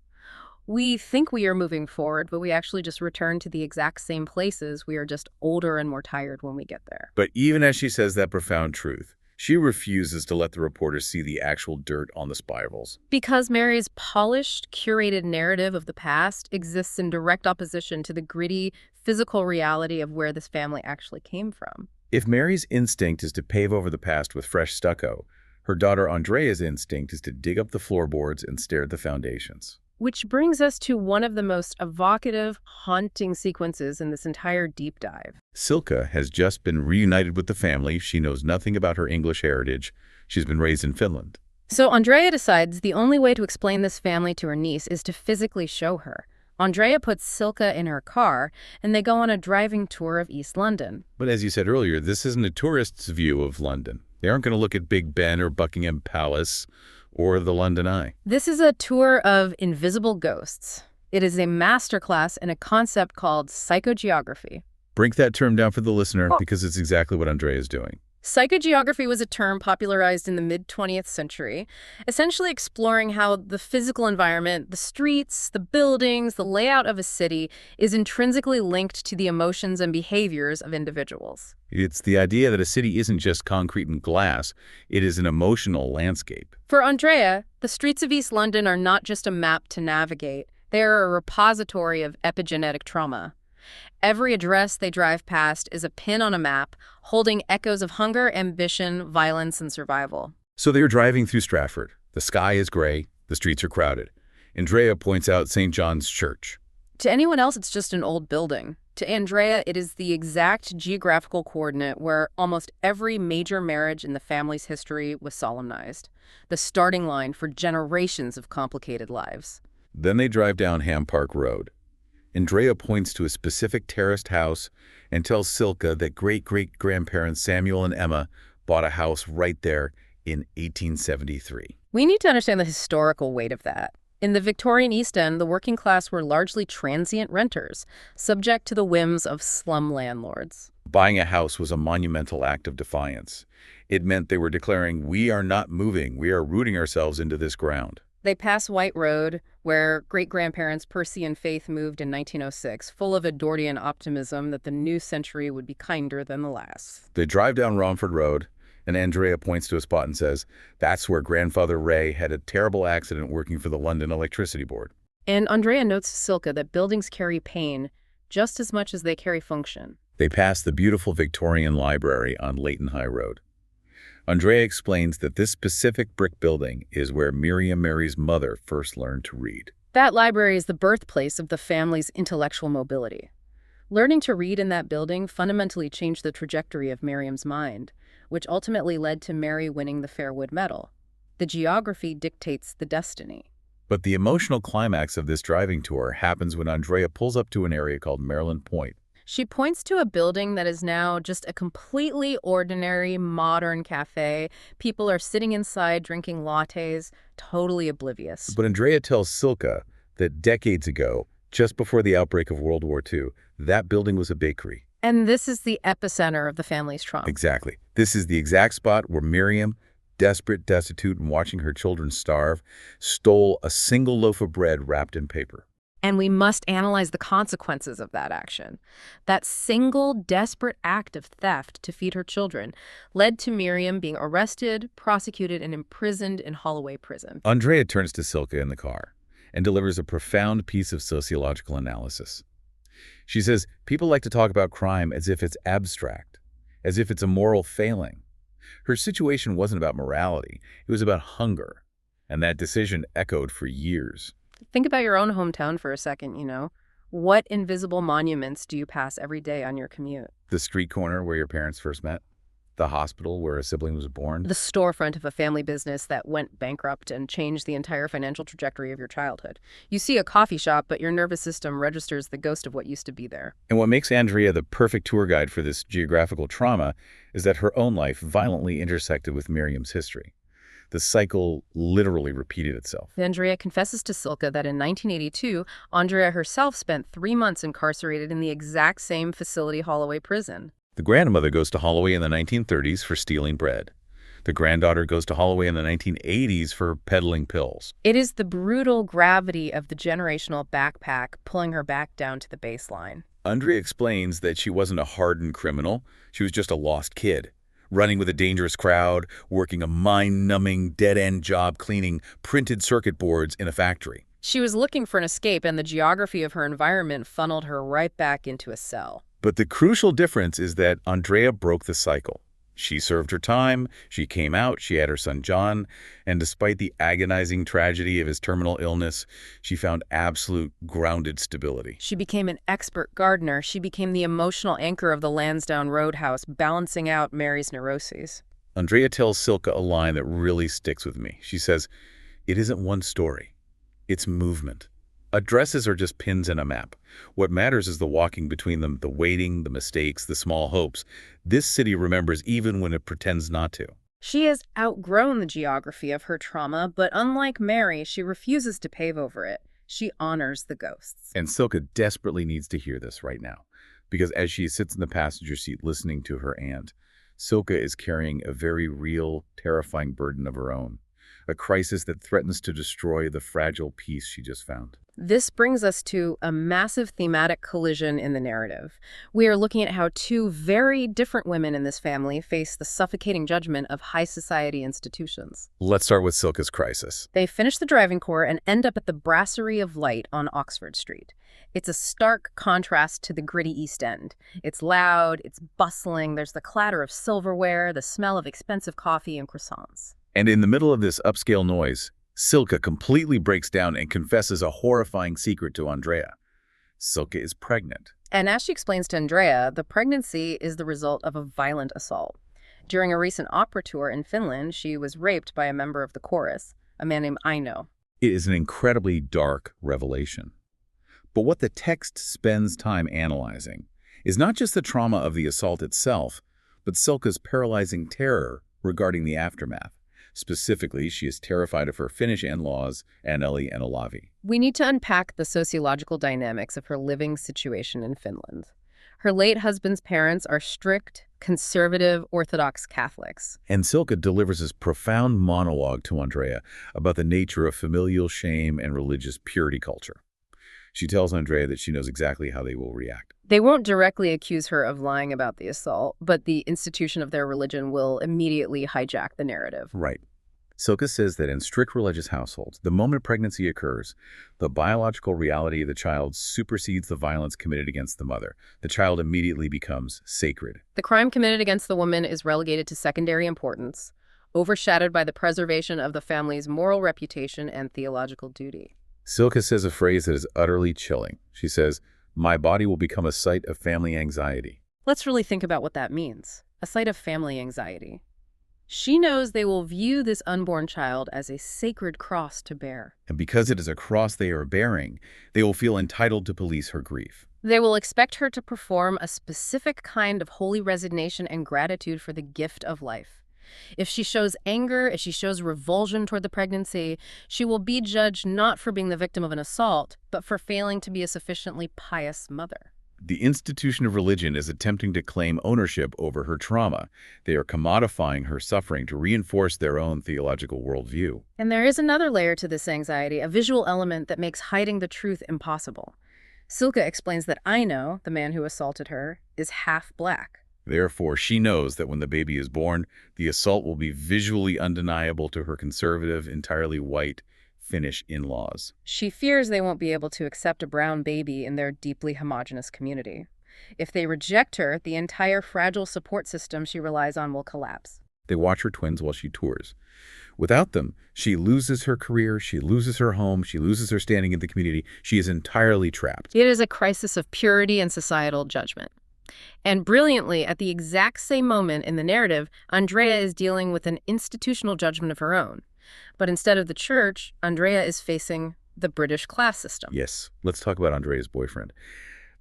We think we are moving forward, but we actually just return to the exact same places. We are just older and more tired when we get there. But even as she says that profound truth, she refuses to let the reporter see the actual dirt on the spirals. Because Mary's polished, curated narrative of the past exists in direct opposition to the gritty, physical reality of where this family actually came from. If Mary's instinct is to pave over the past with fresh stucco, her daughter Andrea's instinct is to dig up the floorboards and stare at the foundations. Which brings us to one of the most evocative, haunting sequences in this entire deep dive. Silke has just been reunited with the family. She knows nothing about her English heritage. She's been raised in Finland. So Andrea decides the only way to explain this family to her niece is to physically show her. Andrea puts Silke in her car, and they go on a driving tour of East London. But as you said earlier, this isn't a tourist's view of London. They aren't going to look at Big Ben or Buckingham Palace or the London Eye. This is a tour of invisible ghosts. It is a masterclass in a concept called psychogeography. Break that term down for the listener because it's exactly what Andrea is doing. Psychogeography was a term popularized in the mid-20th century, essentially exploring how the physical environment, the streets, the buildings, the layout of a city is intrinsically linked to the emotions and behaviors of individuals. It's the idea that a city isn't just concrete and glass, it is an emotional landscape. For Andrea, the streets of East London are not just a map to navigate, they are a repository of epigenetic trauma. Every address they drive past is a pin on a map, holding echoes of hunger, ambition, violence, and survival. So they're driving through Stratford. The sky is gray, the streets are crowded. Andrea points out St. John's Church. To anyone else, it's just an old building. To Andrea, it is the exact geographical coordinate where almost every major marriage in the family's history was solemnized, the starting line for generations of complicated lives. Then they drive down Ham Park Road. Andrea points to a specific terraced house and tells Silke that great-great-grandparents Samuel and Emma bought a house right there in 1873. We need to understand the historical weight of that. In the Victorian East End, the working class were largely transient renters, subject to the whims of slum landlords. Buying a house was a monumental act of defiance. It meant they were declaring, "We are not moving. We are rooting ourselves into this ground." They pass White Road, where great-grandparents Percy and Faith moved in 1906, full of Edwardian optimism that the new century would be kinder than the last. They drive down Romford Road, and Andrea points to a spot and says, "That's where Grandfather Ray had a terrible accident working for the London Electricity Board." And Andrea notes to Silke that buildings carry pain just as much as they carry function. They pass the beautiful Victorian Library on Leighton High Road. Andrea explains that this specific brick building is where Miriam Mary's mother first learned to read. That library is the birthplace of the family's intellectual mobility. Learning to read in that building fundamentally changed the trajectory of Miriam's mind, which ultimately led to Mary winning the Fairwood Medal. The geography dictates the destiny. But the emotional climax of this driving tour happens when Andrea pulls up to an area called Maryland Point. She points to a building that is now just a completely ordinary, modern cafe. People are sitting inside drinking lattes, totally oblivious. But Andrea tells Silke that decades ago, just before the outbreak of World War II, that building was a bakery. And this is the epicenter of the family's trauma. Exactly. This is the exact spot where Miriam, desperate, destitute, and watching her children starve, stole a single loaf of bread wrapped in paper. And we must analyze the consequences of that action. That single, desperate act of theft to feed her children led to Miriam being arrested, prosecuted, and imprisoned in Holloway Prison. Andrea turns to Silke in the car and delivers a profound piece of sociological analysis. She says, people like to talk about crime as if it's abstract, as if it's a moral failing. Her situation wasn't about morality, it was about hunger, and that decision echoed for years. Think about your own hometown for a second, What invisible monuments do you pass every day on your commute? The street corner where your parents first met, the hospital where a sibling was born, the storefront of a family business that went bankrupt and changed the entire financial trajectory of your childhood. You see a coffee shop, but your nervous system registers the ghost of what used to be there. And what makes Andrea the perfect tour guide for this geographical trauma is that her own life violently intersected with Miriam's history. The cycle literally repeated itself. Andrea confesses to Silke that in 1982, Andrea herself spent 3 months incarcerated in the exact same facility, Holloway Prison. The grandmother goes to Holloway in the 1930s for stealing bread. The granddaughter goes to Holloway in the 1980s for peddling pills. It is the brutal gravity of the generational backpack pulling her back down to the baseline. Andrea explains that she wasn't a hardened criminal. She was just a lost kid, running with a dangerous crowd, working a mind-numbing, dead-end job cleaning printed circuit boards in a factory. She was looking for an escape, and the geography of her environment funneled her right back into a cell. But the crucial difference is that Andrea broke the cycle. She served her time, she came out, she had her son John, and despite the agonizing tragedy of his terminal illness, she found absolute grounded stability. She became an expert gardener. She became the emotional anchor of the Lansdowne Roadhouse, balancing out Mary's neuroses. Andrea tells Silke a line that really sticks with me. She says, "It isn't one story, it's movement. Addresses are just pins in a map. What matters is the walking between them, the waiting, the mistakes, the small hopes. This city remembers even when it pretends not to." She has outgrown the geography of her trauma, but unlike Mary, she refuses to pave over it. She honors the ghosts. And Silke desperately needs to hear this right now, because as she sits in the passenger seat listening to her aunt, Silke is carrying a very real, terrifying burden of her own, a crisis that threatens to destroy the fragile peace she just found. This brings us to a massive thematic collision in the narrative. We are looking at how two very different women in this family face the suffocating judgment of high society institutions. Let's start with Silke's crisis. They finish the driving tour and end up at the Brasserie of Light on Oxford Street. It's a stark contrast to the gritty East End. It's loud, it's bustling, there's the clatter of silverware, the smell of expensive coffee and croissants. And in the middle of this upscale noise, Silke completely breaks down and confesses a horrifying secret to Andrea. Silke is pregnant. And as she explains to Andrea, the pregnancy is the result of a violent assault. During a recent opera tour in Finland, she was raped by a member of the chorus, a man named Aino. It is an incredibly dark revelation. But what the text spends time analyzing is not just the trauma of the assault itself, but Silke's paralyzing terror regarding the aftermath. Specifically, she is terrified of her Finnish in-laws, Anneli and Olavi. We need to unpack the sociological dynamics of her living situation in Finland. Her late husband's parents are strict, conservative, Orthodox Catholics. And Silke delivers this profound monologue to Andrea about the nature of familial shame and religious purity culture. She tells Andrea that she knows exactly how they will react. They won't directly accuse her of lying about the assault, but the institution of their religion will immediately hijack the narrative. Right. Silke says that in strict religious households, the moment pregnancy occurs, the biological reality of the child supersedes the violence committed against the mother. The child immediately becomes sacred. The crime committed against the woman is relegated to secondary importance, overshadowed by the preservation of the family's moral reputation and theological duty. Silke says a phrase that is utterly chilling. She says, "My body will become a site of family anxiety." Let's really think about what that means. A site of family anxiety. She knows they will view this unborn child as a sacred cross to bear. And because it is a cross they are bearing, they will feel entitled to police her grief. They will expect her to perform a specific kind of holy resignation and gratitude for the gift of life. If she shows anger, if she shows revulsion toward the pregnancy, she will be judged not for being the victim of an assault, but for failing to be a sufficiently pious mother. The institution of religion is attempting to claim ownership over her trauma. They are commodifying her suffering to reinforce their own theological worldview. And there is another layer to this anxiety, a visual element that makes hiding the truth impossible. Silke explains that Aino, the man who assaulted her, is half black. Therefore, she knows that when the baby is born, the assault will be visually undeniable to her conservative, entirely white Finnish in-laws. She fears they won't be able to accept a brown baby in their deeply homogenous community. If they reject her, the entire fragile support system she relies on will collapse. They watch her twins while she tours. Without them, she loses her career, she loses her home, she loses her standing in the community. She is entirely trapped. It is a crisis of purity and societal judgment. And brilliantly, at the exact same moment in the narrative, Andrea is dealing with an institutional judgment of her own. But instead of the church, Andrea is facing the British class system. Yes, let's talk about Andrea's boyfriend.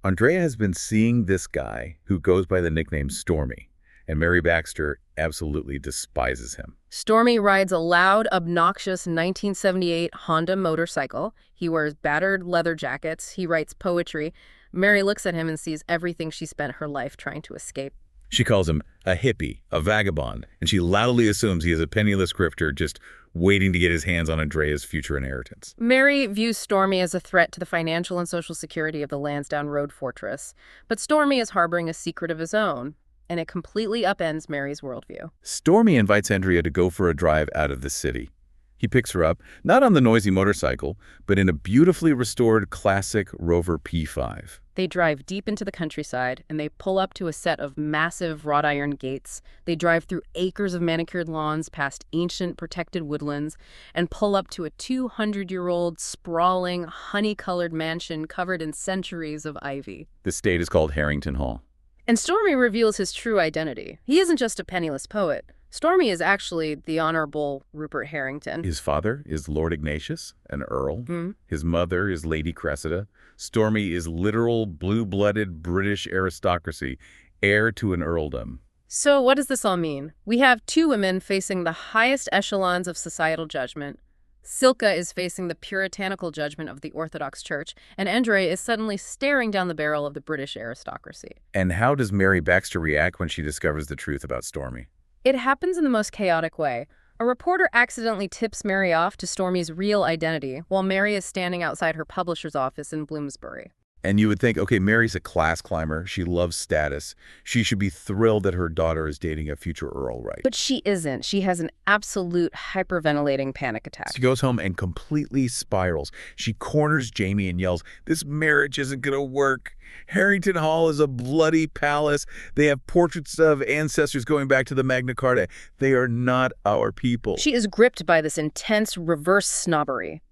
Andrea has been seeing this guy who goes by the nickname Stormy, and Mary Baxter absolutely despises him. Stormy rides a loud, obnoxious 1978 Honda motorcycle. He wears battered leather jackets. He writes poetry. Mary looks at him and sees everything she spent her life trying to escape. She calls him a hippie, a vagabond, and she loudly assumes he is a penniless grifter just waiting to get his hands on Andrea's future inheritance. Mary views Stormy as a threat to the financial and social security of the Lansdowne Road fortress, but Stormy is harboring a secret of his own, and it completely upends Mary's worldview. Stormy invites Andrea to go for a drive out of the city. He picks her up, not on the noisy motorcycle, but in a beautifully restored classic Rover P5. They drive deep into the countryside, and they pull up to a set of massive wrought iron gates. They drive through acres of manicured lawns, past ancient protected woodlands, and pull up to a 200-year-old, sprawling, honey-colored mansion covered in centuries of ivy. The estate is called Harrington Hall. And Stormy reveals his true identity. He isn't just a penniless poet. Stormy is actually the Honorable Rupert Harrington. His father is Lord Ignatius, an earl. His mother is Lady Cressida. Stormy is literal blue-blooded British aristocracy, heir to an earldom. So what does this all mean? We have two women facing the highest echelons of societal judgment. Silke is facing the puritanical judgment of the Orthodox Church, and Andrea is suddenly staring down the barrel of the British aristocracy. And how does Mary Baxter react when she discovers the truth about Stormy? It happens in the most chaotic way. A reporter accidentally tips Mary off to Stormy's real identity while Mary is standing outside her publisher's office in Bloomsbury. And you would think, okay, Mary's a class climber. She loves status. She should be thrilled that her daughter is dating a future earl, right? But she isn't. She has an absolute hyperventilating panic attack. She goes home and completely spirals. She corners Jamie and yells, "This marriage isn't going to work. Harrington Hall is a bloody palace. They have portraits of ancestors going back to the Magna Carta. They are not our people." She is gripped by this intense reverse snobbery.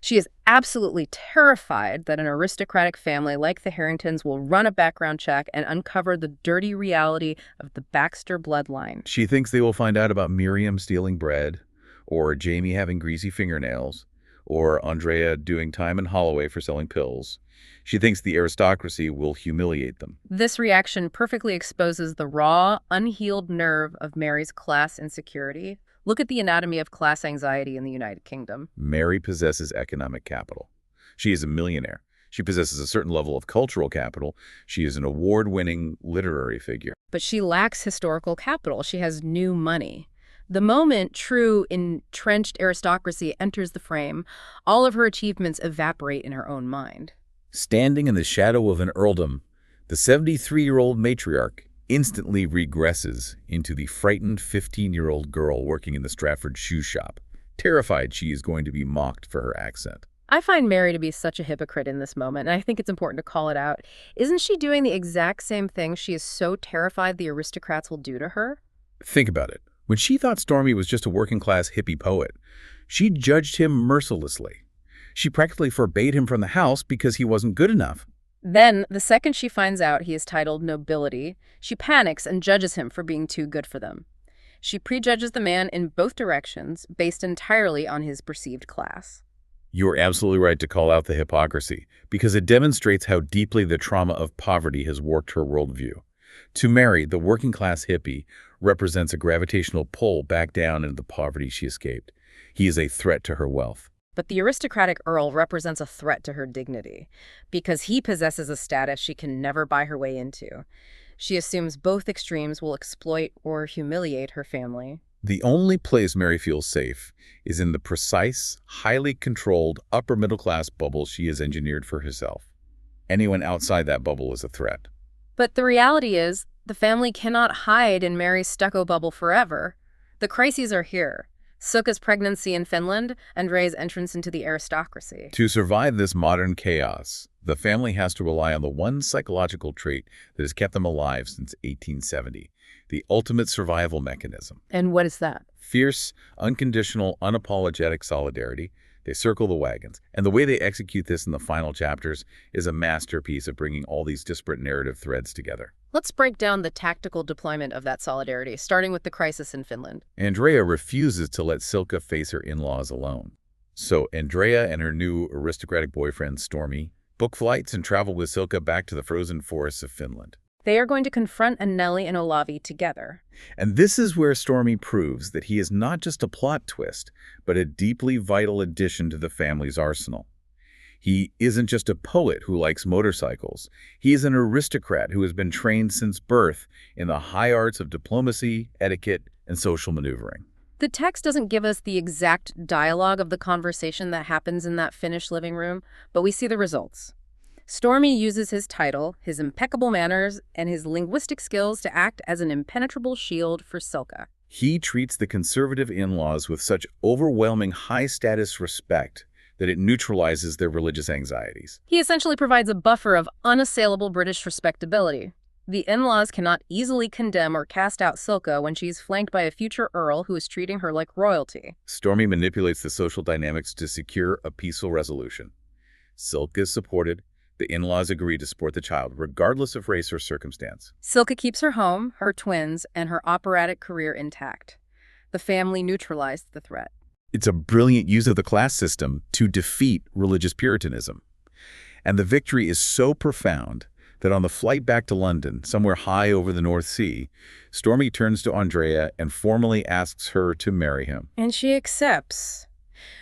She is absolutely terrified that an aristocratic family like the Harringtons will run a background check and uncover the dirty reality of the Baxter bloodline. She thinks they will find out about Miriam stealing bread, or Jamie having greasy fingernails, or Andrea doing time in Holloway for selling pills. She thinks the aristocracy will humiliate them. This reaction perfectly exposes the raw, unhealed nerve of Mary's class insecurity. Look at the anatomy of class anxiety in the United Kingdom. Mary possesses economic capital. She is a millionaire. She possesses a certain level of cultural capital. She is an award-winning literary figure. But she lacks historical capital. She has new money. The moment true entrenched aristocracy enters the frame, all of her achievements evaporate in her own mind. Standing in the shadow of an earldom, the 73-year-old matriarch instantly regresses into the frightened 15-year-old girl working in the Stratford shoe shop, terrified she is going to be mocked for her accent. I find Mary to be such a hypocrite in this moment, and I think it's important to call it out. Isn't she doing the exact same thing she is so terrified the aristocrats will do to her? Think about it. When she thought Stormy was just a working-class hippie poet, she judged him mercilessly. She practically forbade him from the house because he wasn't good enough. Then, the second she finds out he is titled nobility, she panics and judges him for being too good for them. She prejudges the man in both directions, based entirely on his perceived class. You're absolutely right to call out the hypocrisy, because it demonstrates how deeply the trauma of poverty has warped her worldview. To Mary, the working-class hippie represents a gravitational pull back down into the poverty she escaped. He is a threat to her wealth. But the aristocratic earl represents a threat to her dignity, because he possesses a status she can never buy her way into. She assumes both extremes will exploit or humiliate her family. The only place Mary feels safe is in the precise, highly controlled, upper-middle-class bubble she has engineered for herself. Anyone outside that bubble is a threat. But the reality is, the family cannot hide in Mary's stucco bubble forever. The crises are here. Silka's pregnancy in Finland, Andrea's entrance into the aristocracy. To survive this modern chaos, the family has to rely on the one psychological trait that has kept them alive since 1870, the ultimate survival mechanism. And what is that? Fierce, unconditional, unapologetic solidarity. They circle the wagons. And the way they execute this in the final chapters is a masterpiece of bringing all these disparate narrative threads together. Let's break down the tactical deployment of that solidarity, starting with the crisis in Finland. Andrea refuses to let Silka face her in-laws alone. So Andrea and her new aristocratic boyfriend, Stormy, book flights and travel with Silka back to the frozen forests of Finland. They are going to confront Anneli and Olavi together. And this is where Stormy proves that he is not just a plot twist, but a deeply vital addition to the family's arsenal. He isn't just a poet who likes motorcycles. He is an aristocrat who has been trained since birth in the high arts of diplomacy, etiquette, and social maneuvering. The text doesn't give us the exact dialogue of the conversation that happens in that Finnish living room, but we see the results. Stormy uses his title, his impeccable manners, and his linguistic skills to act as an impenetrable shield for Silka. He treats the conservative in-laws with such overwhelming high-status respect that it neutralizes their religious anxieties. He essentially provides a buffer of unassailable British respectability. The in-laws cannot easily condemn or cast out Silka when she's flanked by a future earl who is treating her like royalty. Stormy manipulates the social dynamics to secure a peaceful resolution. Silka is supported. The in-laws agree to support the child, regardless of race or circumstance. Silka keeps her home, her twins, and her operatic career intact. The family neutralized the threat. It's a brilliant use of the class system to defeat religious Puritanism. And the victory is so profound that on the flight back to London, somewhere high over the North Sea, Stormy turns to Andrea and formally asks her to marry him. And she accepts,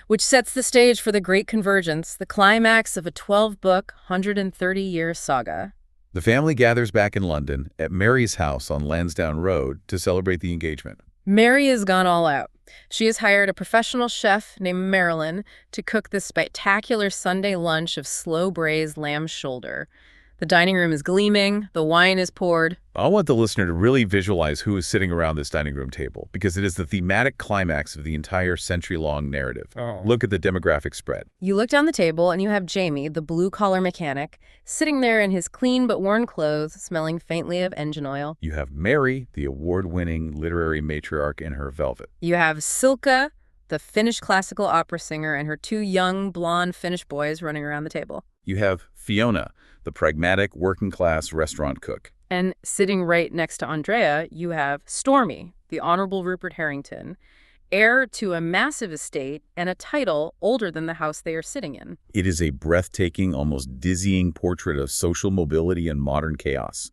which sets the stage for the Great Convergence, the climax of a 12-book, 130-year saga. The family gathers back in London at Mary's house on Lansdowne Road to celebrate the engagement. Mary has gone all out. She has hired a professional chef named Marilyn to cook this spectacular Sunday lunch of slow-braised lamb shoulder. The dining room is gleaming, the wine is poured. I want the listener to really visualize who is sitting around this dining room table, because it is the thematic climax of the entire century-long narrative. Look at the demographic spread. You look down the table and you have Jamie, the blue-collar mechanic, sitting there in his clean but worn clothes, smelling faintly of engine oil. You have Mary, the award-winning literary matriarch, in her velvet. You have Silka, the Finnish classical opera singer, and her two young, blonde Finnish boys running around the table. You have Fiona, the pragmatic, working-class restaurant cook. And sitting right next to Andrea, you have Stormy, the Honorable Rupert Harrington, heir to a massive estate and a title older than the house they are sitting in. It is a breathtaking, almost dizzying portrait of social mobility and modern chaos.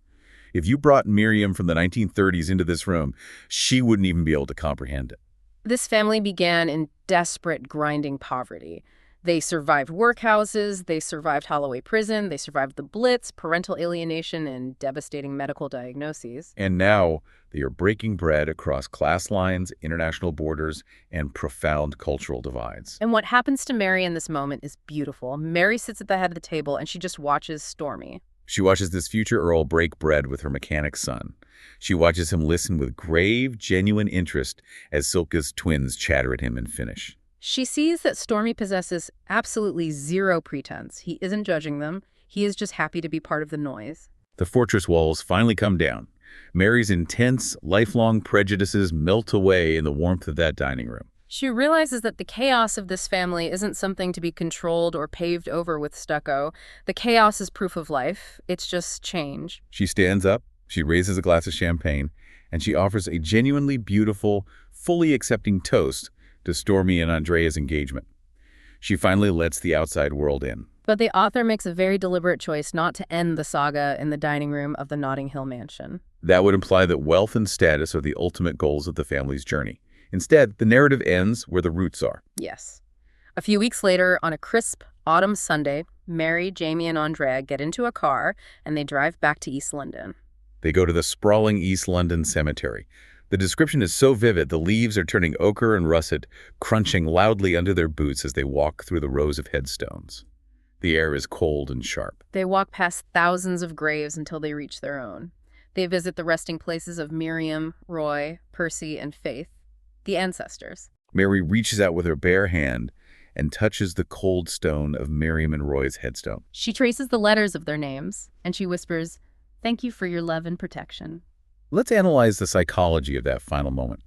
If you brought Miriam from the 1930s into this room, she wouldn't even be able to comprehend it. This family began in desperate, grinding poverty. They survived workhouses, they survived Holloway Prison, they survived the Blitz, parental alienation, and devastating medical diagnoses. And now they are breaking bread across class lines, international borders, and profound cultural divides. And what happens to Mary in this moment is beautiful. Mary sits at the head of the table and she just watches Stormy. She watches this future Earl break bread with her mechanic son. She watches him listen with grave, genuine interest as Silka's twins chatter at him in Finnish. She sees that Stormy possesses absolutely zero pretense. He isn't judging them. He is just happy to be part of the noise. The fortress walls finally come down. Mary's intense, lifelong prejudices melt away in the warmth of that dining room. She realizes that the chaos of this family isn't something to be controlled or paved over with stucco. The chaos is proof of life. It's just change. She stands up, she raises a glass of champagne, and she offers a genuinely beautiful, fully accepting toast to Stormy and Andrea's engagement. She finally lets the outside world in. But the author makes a very deliberate choice not to end the saga in the dining room of the Notting Hill mansion. That would imply that wealth and status are the ultimate goals of the family's journey. Instead, the narrative ends where the roots are. Yes. A few weeks later, on a crisp autumn Sunday, Mary, Jamie, and Andrea get into a car and they drive back to East London. They go to the sprawling East London cemetery. The description is so vivid, the leaves are turning ochre and russet, crunching loudly under their boots as they walk through the rows of headstones. The air is cold and sharp. They walk past thousands of graves until they reach their own. They visit the resting places of Miriam, Roy, Percy, and Faith, the ancestors. Mary reaches out with her bare hand and touches the cold stone of Miriam and Roy's headstone. She traces the letters of their names, and she whispers, "Thank you for your love and protection." Let's analyze the psychology of that final moment.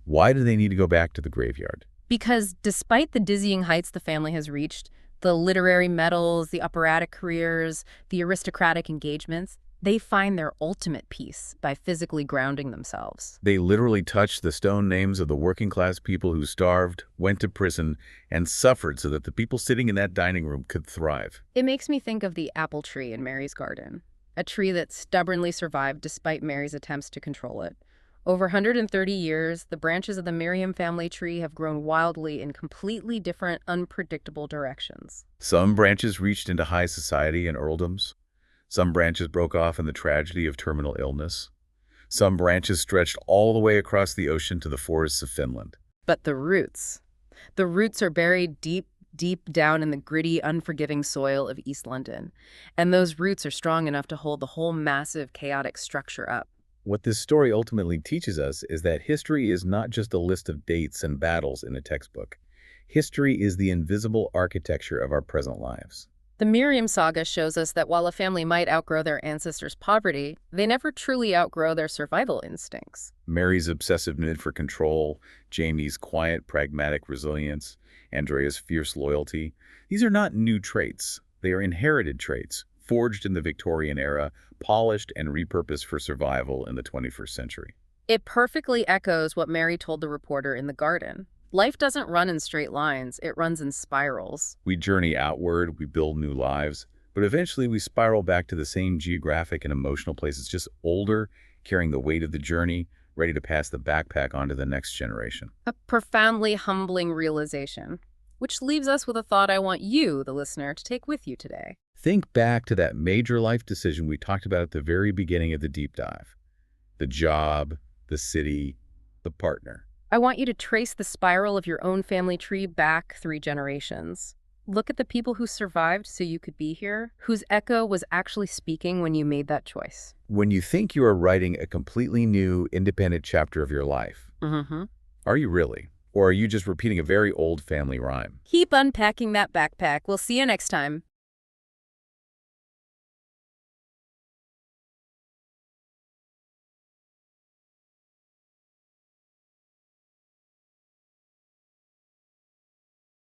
Why do they need to go back to the graveyard? Because despite the dizzying heights the family has reached, the literary medals, the operatic careers, the aristocratic engagements, they find their ultimate peace by physically grounding themselves. They literally touch the stone names of the working class people who starved, went to prison, and suffered so that the people sitting in that dining room could thrive. It makes me think of the apple tree in Mary's garden, a tree that stubbornly survived despite Mary's attempts to control it. Over 130 years, the branches of the Miriam family tree have grown wildly in completely different, unpredictable directions. Some branches reached into high society and earldoms. Some branches broke off in the tragedy of terminal illness. Some branches stretched all the way across the ocean to the forests of Finland. But the roots are buried deep down in the gritty, unforgiving soil of East London. And those roots are strong enough to hold the whole massive, chaotic structure up. What this story ultimately teaches us is that history is not just a list of dates and battles in a textbook. History is the invisible architecture of our present lives. The Miriam saga shows us that while a family might outgrow their ancestors' poverty, they never truly outgrow their survival instincts. Mary's obsessive need for control, Jamie's quiet, pragmatic resilience, Andrea's fierce loyalty. These are not new traits. They are inherited traits, forged in the Victorian era, polished and repurposed for survival in the 21st century. It perfectly echoes what Mary told the reporter in the garden. Life doesn't run in straight lines, it runs in spirals. We journey outward, we build new lives, but eventually we spiral back to the same geographic and emotional places, just older, carrying the weight of the journey, ready to pass the backpack on to the next generation. A profoundly humbling realization, which leaves us with a thought I want you, the listener, to take with you today. Think back to that major life decision we talked about at the very beginning of the deep dive. The job, the city, the partner. I want you to trace the spiral of your own family tree back 3 generations. Look at the people who survived so you could be here, whose echo was actually speaking when you made that choice. When you think you are writing a completely new, independent chapter of your life, are you really? Or are you just repeating a very old family rhyme? Keep unpacking that backpack. We'll see you next time.